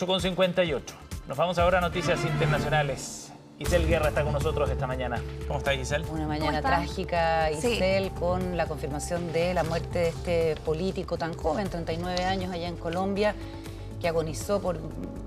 8:58. Nos vamos ahora a noticias internacionales. Giselle Guerra está con nosotros esta mañana. ¿Cómo está, Giselle? Una mañana trágica, Giselle, sí, con la confirmación de la muerte de este político tan joven, 39 años, allá en Colombia, que agonizó por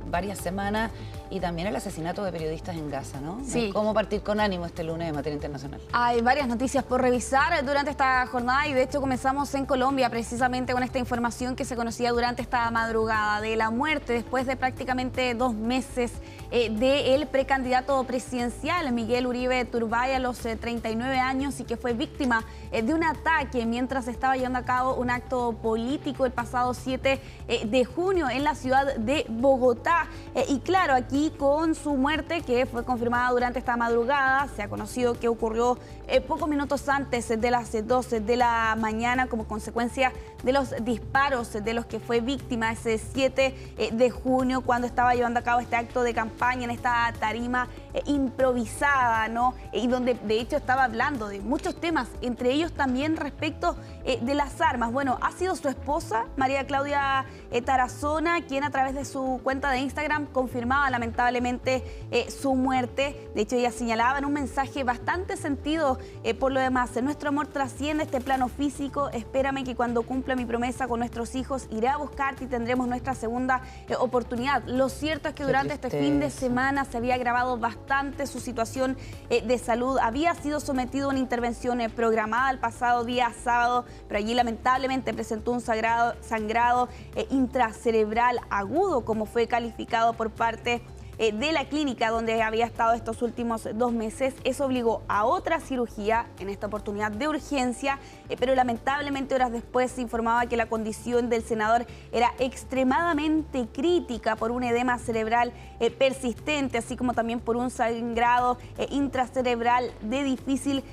varias semanas, y también el asesinato de periodistas en Gaza, ¿no? Sí. ¿Cómo partir con ánimo este lunes de materia internacional? Hay varias noticias por revisar durante esta jornada y de hecho comenzamos en Colombia precisamente con esta información que se conocía durante esta madrugada de la muerte después de prácticamente 2 meses del precandidato presidencial Miguel Uribe Turbay a los 39 años y que fue víctima de un ataque mientras estaba llevando a cabo un acto político el pasado 7 de junio en la ciudad de Bogotá. Y claro, aquí con su muerte que fue confirmada durante esta madrugada, se ha conocido que ocurrió pocos minutos antes de las 12 de la mañana como consecuencia de los disparos de los que fue víctima ese 7 de junio cuando estaba llevando a cabo este acto de campaña en esta tarima improvisada, ¿no? Y donde de hecho estaba hablando de muchos temas, entre ellos también respecto de las armas. Bueno, ha sido su esposa, María Claudia Tarazona, quien a través de su cuenta de Instagram confirmaba lamentablemente su muerte. De hecho, ella señalaba en un mensaje bastante sentido por lo demás: nuestro amor trasciende este plano físico, espérame que cuando cumpla mi promesa con nuestros hijos iré a buscarte y tendremos nuestra segunda oportunidad. Lo cierto es que durante este fin de semana se había agravado bastante su situación de salud. Había sido sometido a una intervención programada el pasado día sábado, pero allí lamentablemente presentó un sangrado intracerebral agudo, como fue calificado por parte de la clínica donde había estado estos últimos 2 meses. Eso obligó a otra cirugía, en esta oportunidad de urgencia, pero lamentablemente horas después se informaba que la condición del senador era extremadamente crítica por un edema cerebral persistente, así como también por un sangrado intracerebral de difícil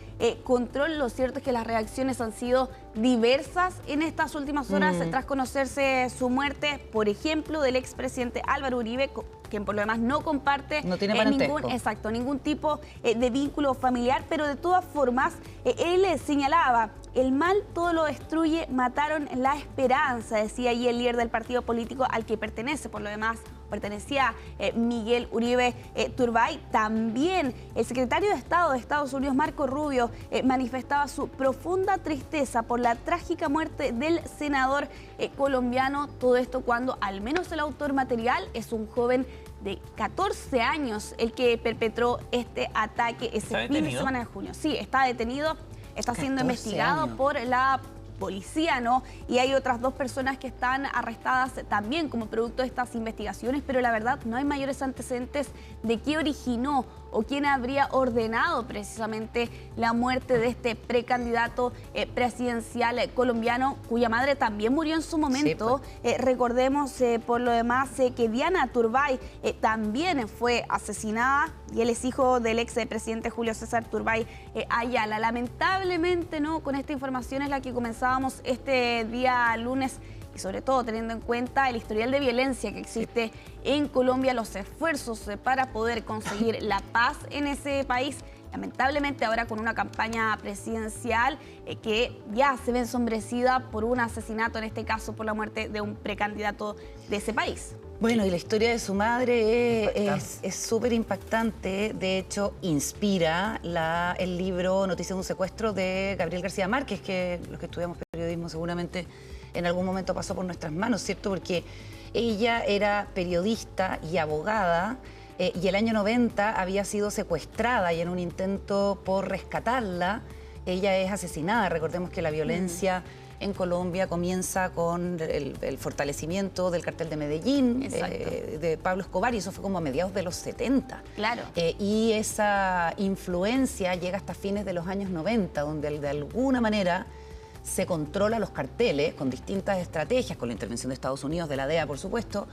control. Lo cierto es que las reacciones han sido diversas en estas últimas horas tras conocerse su muerte, por ejemplo, del expresidente Álvaro Uribe, quien por lo demás no comparte ningún tipo de vínculo familiar, pero de todas formas él señalaba: el mal todo lo destruye, mataron la esperanza, decía ahí el líder del partido político al que pertenece, por lo demás pertenecía Miguel Uribe Turbay. También el secretario de Estado de Estados Unidos, Marco Rubio, manifestaba su profunda tristeza por la trágica muerte del senador colombiano. Todo esto cuando al menos el autor material es un joven de 14 años el que perpetró este ataque ese fin de semana de junio. Sí, está detenido, está siendo investigado por la policía, ¿no? Y hay otras 2 personas que están arrestadas también como producto de estas investigaciones, pero la verdad no hay mayores antecedentes de qué originó o quién habría ordenado precisamente la muerte de este precandidato presidencial colombiano, cuya madre también murió en su momento. Sí, pues. Recordemos por lo demás que Diana Turbay también fue asesinada y él es hijo del expresidente Julio César Turbay Ayala. Lamentablemente, ¿no? Con esta información es la que comenzábamos este día lunes, y sobre todo teniendo en cuenta el historial de violencia que existe en Colombia, los esfuerzos para poder conseguir la paz en ese país. Lamentablemente ahora con una campaña presidencial que ya se ve ensombrecida por un asesinato, en este caso por la muerte de un precandidato de ese país. Bueno, y la historia de su madre es súper impactante. De hecho, inspira el libro Noticias de un secuestro de Gabriel García Márquez, que los que estudiamos periodismo seguramente en algún momento pasó por nuestras manos, ¿cierto? Porque ella era periodista y abogada y el año 90 había sido secuestrada y en un intento por rescatarla, ella es asesinada. Recordemos que la violencia en Colombia comienza con el fortalecimiento del cartel de Medellín, de Pablo Escobar, y eso fue como a mediados de los 70. Claro. Y esa influencia llega hasta fines de los años 90, donde de alguna manera se controla los carteles con distintas estrategias, con la intervención de Estados Unidos, de la DEA, por supuesto,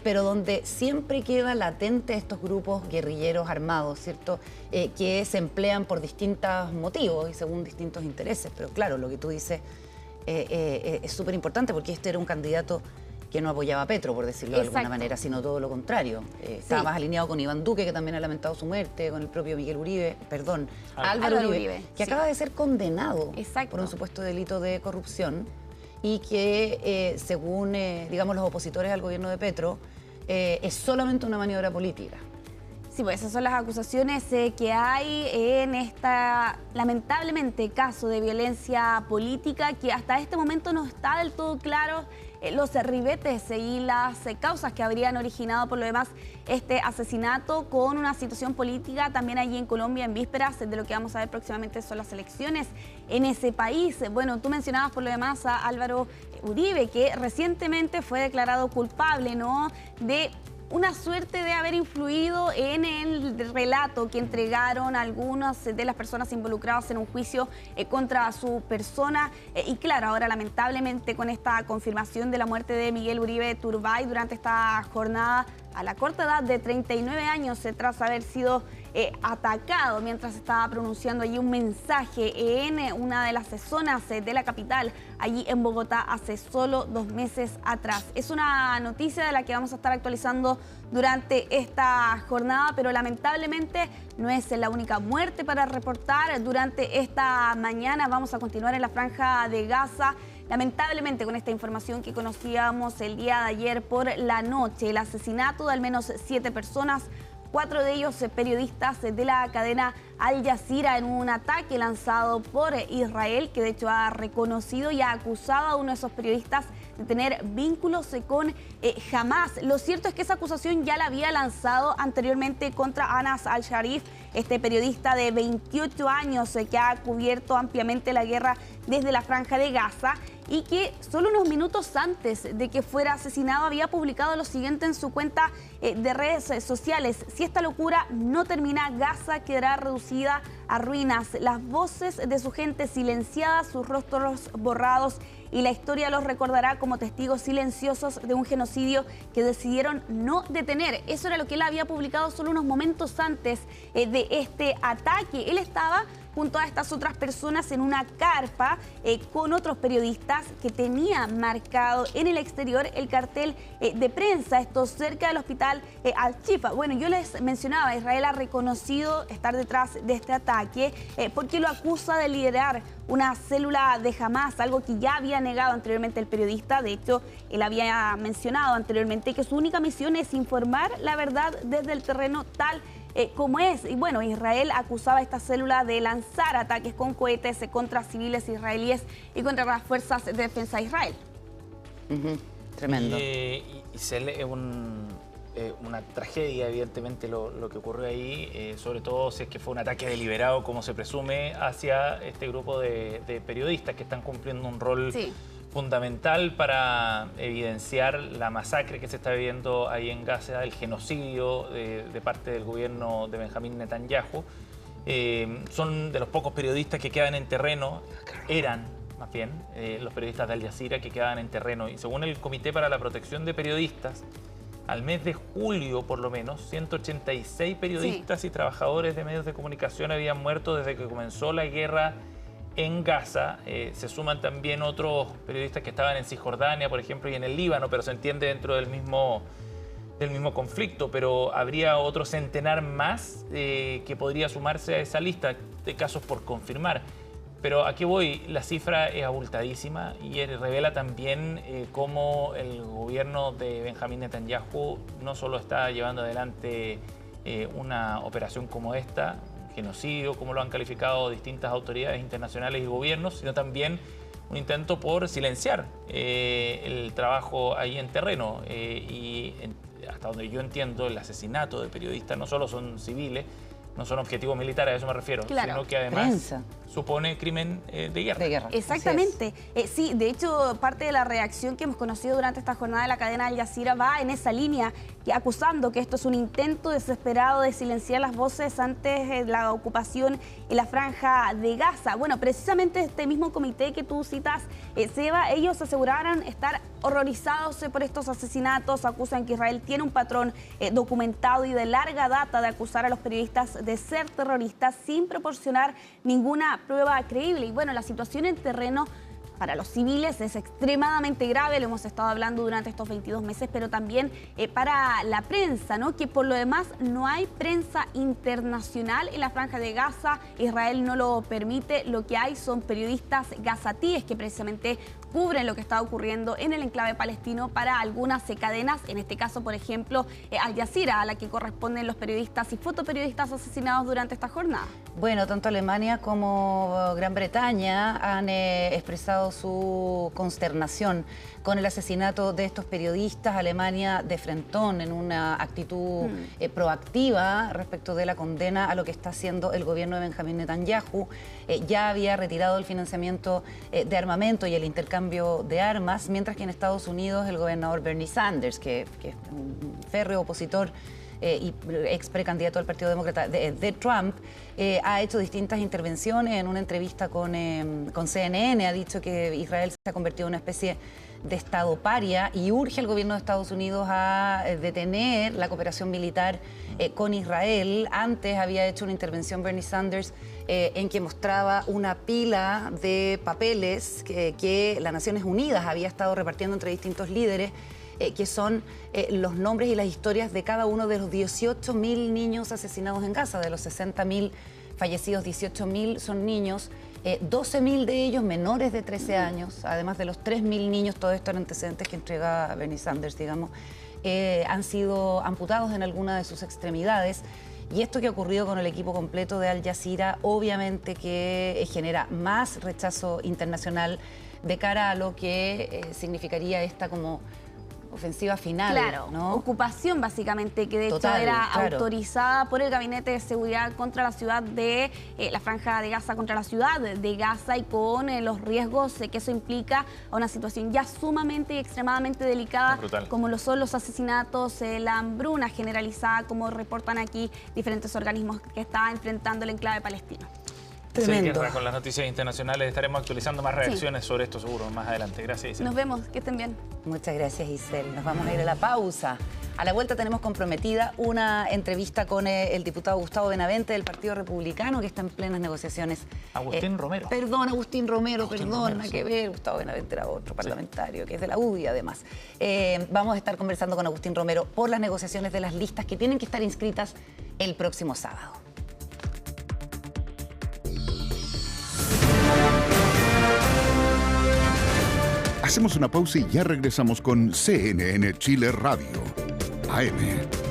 pero donde siempre queda latente estos grupos guerrilleros armados, ¿cierto? Que se emplean por distintos motivos y según distintos intereses. Pero claro, lo que tú dices es súper importante, porque este era un candidato que no apoyaba a Petro, por decirlo de alguna manera, sino todo lo contrario. Estaba más alineado con Iván Duque, que también ha lamentado su muerte, con el propio Álvaro Uribe, que acaba de ser condenado por un supuesto delito de corrupción y que, según, digamos, los opositores al gobierno de Petro, es solamente una maniobra política. Sí, pues esas son las acusaciones que hay en esta, lamentablemente, caso de violencia política, que hasta este momento no está del todo claro los ribetes y las causas que habrían originado por lo demás este asesinato, con una situación política también allí en Colombia en vísperas de lo que vamos a ver próximamente son las elecciones en ese país. Bueno, tú mencionabas por lo demás a Álvaro Uribe, que recientemente fue declarado culpable, ¿no?, de una suerte de haber influido en el relato que entregaron algunas de las personas involucradas en un juicio contra su persona. Y claro, ahora lamentablemente con esta confirmación de la muerte de Miguel Uribe Turbay durante esta jornada a la corta edad de 39 años, tras haber sido atacado mientras estaba pronunciando allí un mensaje en una de las zonas de la capital, allí en Bogotá, hace solo 2 meses atrás. Es una noticia de la que vamos a estar actualizando durante esta jornada, pero lamentablemente no es la única muerte para reportar durante esta mañana. Vamos a continuar en la Franja de Gaza. Lamentablemente, con esta información que conocíamos el día de ayer por la noche, el asesinato de al menos 7 personas, 4 de ellos periodistas de la cadena Al Jazeera, en un ataque lanzado por Israel, que de hecho ha reconocido y ha acusado a uno de esos periodistas de tener vínculos con Hamas. Lo cierto es que esa acusación ya la había lanzado anteriormente contra Anas al-Sharif, este periodista de 28 años que ha cubierto ampliamente la guerra desde la Franja de Gaza, y que solo unos minutos antes de que fuera asesinado había publicado lo siguiente en su cuenta de redes sociales: si esta locura no termina, Gaza quedará reducida a ruinas, las voces de su gente silenciadas, sus rostros borrados, y la historia los recordará como testigos silenciosos de un genocidio que decidieron no detener. Eso era lo que él había publicado solo unos momentos antes de este ataque. Él estaba junto a estas otras personas en una carpa con otros periodistas, que tenía marcado en el exterior el cartel de prensa, esto cerca del hospital Al-Shifa. Bueno, yo les mencionaba, Israel ha reconocido estar detrás de este ataque porque lo acusa de liderar una célula de Hamas, algo que ya había negado anteriormente el periodista. De hecho, él había mencionado anteriormente que su única misión es informar la verdad desde el terreno tal como es. Y bueno, Israel acusaba a esta célula de lanzar ataques con cohetes contra civiles israelíes y contra las fuerzas de defensa de Israel. Tremendo. Y es una tragedia, evidentemente, lo que ocurrió ahí, sobre todo si es que fue un ataque deliberado, como se presume, hacia este grupo de periodistas que están cumpliendo un rol fundamental para evidenciar la masacre que se está viviendo ahí en Gaza, el genocidio de parte del gobierno de Benjamín Netanyahu. Son de los pocos periodistas que quedan en terreno, eran más bien los periodistas de Al Jazeera que quedaban en terreno. Y según el Comité para la Protección de Periodistas, al mes de julio, por lo menos, 186 periodistas y trabajadores de medios de comunicación habían muerto desde que comenzó la guerra en Gaza. Se suman también otros periodistas que estaban en Cisjordania, por ejemplo, y en el Líbano, pero se entiende dentro del mismo conflicto. Pero habría otro centenar más que podría sumarse a esa lista de casos por confirmar. Pero aquí voy, la cifra es abultadísima y revela también cómo el gobierno de Benjamín Netanyahu no solo está llevando adelante una operación como esta, genocidio, como lo han calificado distintas autoridades internacionales y gobiernos, sino también un intento por silenciar el trabajo ahí en terreno. Hasta donde yo entiendo, el asesinato de periodistas no solo son civiles, no son objetivos militares, a eso me refiero, sino que además supone crimen de guerra. Exactamente. Sí, de hecho, parte de la reacción que hemos conocido durante esta jornada de la cadena Al Jazeera va en esa línea, acusando que esto es un intento desesperado de silenciar las voces ante la ocupación en la Franja de Gaza. Bueno, precisamente este mismo comité que tú citas, Seba, ellos aseguraron estar horrorizados por estos asesinatos, acusan que Israel tiene un patrón documentado y de larga data de acusar a los periodistas de ser terroristas sin proporcionar ninguna prueba creíble. Y bueno, la situación en terreno para los civiles es extremadamente grave, lo hemos estado hablando durante estos 22 meses, pero también para la prensa, ¿no? Que por lo demás no hay prensa internacional en la Franja de Gaza, Israel no lo permite, lo que hay son periodistas gazatíes que precisamente cubren lo que está ocurriendo en el enclave palestino para algunas cadenas, en este caso, por ejemplo, Al Jazeera, a la que corresponden los periodistas y fotoperiodistas asesinados durante esta jornada. Bueno, tanto Alemania como Gran Bretaña han expresado su consternación con el asesinato de estos periodistas. Alemania de frentón en una actitud proactiva respecto de la condena a lo que está haciendo el gobierno de Benjamín Netanyahu. Ya había retirado el financiamiento de armamento y el intercambio de armas, mientras que en Estados Unidos el gobernador Bernie Sanders, que es un férreo opositor y ex precandidato al Partido Demócrata de Trump, ha hecho distintas intervenciones. En una entrevista con CNN ha dicho que Israel se ha convertido en una especie de Estado paria y urge al gobierno de Estados Unidos a detener la cooperación militar con Israel. Antes había hecho una intervención Bernie Sanders en que mostraba una pila de papeles que las Naciones Unidas había estado repartiendo entre distintos líderes, que son los nombres y las historias de cada uno de los 18.000 niños asesinados en Gaza. De los 60.000 fallecidos, 18.000 son niños, 12.000 de ellos menores de 13 años, además de los 3.000 niños, todos estos antecedentes que entrega Bernie Sanders, digamos, han sido amputados en alguna de sus extremidades. Y esto que ha ocurrido con el equipo completo de Al Jazeera, obviamente que genera más rechazo internacional de cara a lo que significaría esta como ofensiva final, claro, ¿no? Ocupación básicamente, que de Total, hecho era claro, autorizada por el Gabinete de Seguridad contra la ciudad de la Franja de Gaza, contra la ciudad de Gaza, y con los riesgos que eso implica a una situación ya sumamente y extremadamente delicada, como lo son los asesinatos, la hambruna generalizada, como reportan aquí diferentes organismos que está enfrentando el enclave palestino. Tremendo. Con las noticias internacionales estaremos actualizando más reacciones sobre esto seguro más adelante. Gracias, Isel. Nos vemos, que estén bien. Muchas gracias, Isel. Nos vamos a ir a la pausa. A la vuelta tenemos comprometida una entrevista con el diputado Gustavo Benavente del Partido Republicano, que está en plenas negociaciones. Agustín Romero. Perdón, Agustín Romero, Romero, nada sí. que ver. Gustavo Benavente era otro parlamentario, que es de la UDI además. Vamos a estar conversando con Agustín Romero por las negociaciones de las listas que tienen que estar inscritas el próximo sábado. Hacemos una pausa y ya regresamos con CNN Chile Radio, AM